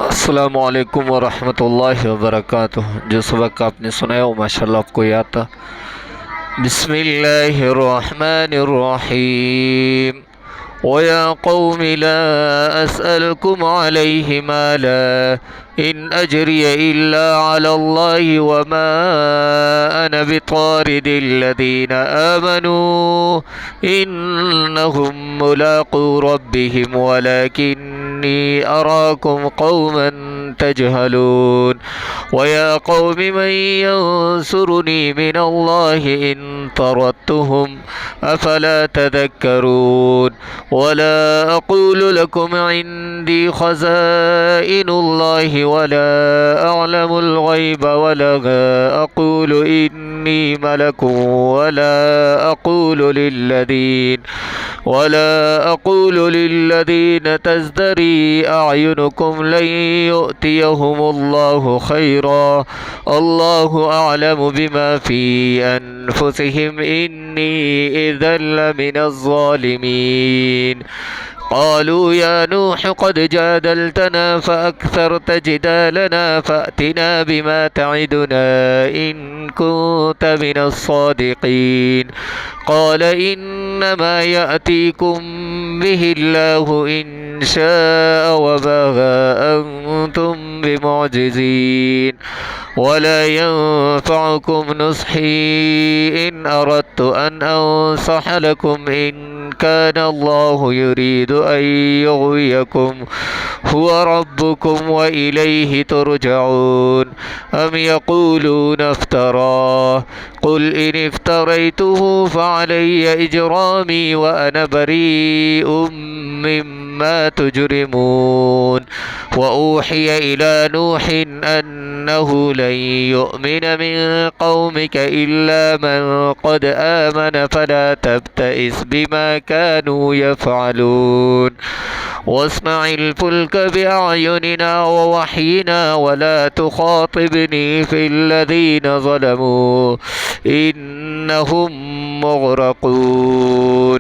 अस्सलाम वालेकुम वरहमतुल्लाहि वबरकातुह। जो सबक आपने सुनाया वो माशाल्लाह आपको याद था। बिस्मिल्लाहिर्रहमानिर्रहीम। वया कौमि ला अस्अलुकुम अलैहि माला इन अजरिय इल्ला अलल्लाहि वमा अना बितारिदिल्लज़ीना आमनू इन्नहुम मुलाक़ू रब्बिहिम वलाकिन्नी अराकुम कौमन तजहलून। वया कौमि मन यंसुरुनी मिनल्लाहि इन तरद्तुहुम अफला तذكرون। वला अक़ूलु लकुम इंदी खज़ाइनुल्लाहि वला अअलमुल गैब वला अक़ूलु इन्नी मलकुन वला अक़ूलु लिल्लज़ीन तज़दरी अअयुनुकुम लन युअतियहुमुल्लाहु खैरा अल्लाहु अअलमु बिमा फ़ी अनफुसिहिम इन्नी इज़्ज़न लमिनज़्ज़ालिमीन। قالوا يا نوح قد جادلتنا فأكثرت جدالنا فأتنا بما تعدنا إن كنت من الصادقين قال إنما يأتيكم به الله إن شاء وما أنتم بمعجزين ولا ينفعكم نصحي إن أردت أن أنصح لكم إن كان الله يريد أن يغويكم هو ربكم وإليه ترجعون أم يقولون افتراه قل إن افتريته فعلي إجرامي وأنا بريء مما تجرمون. وأوحي إلى نوح أنه لن يؤمن من قومك إلا من قد آمن فلا تبتئس بما كانوا يفعلون واصنع الفلك بأعيننا ووحينا ولا تخاطبني في الذين ظلموا إنهم مغرقون.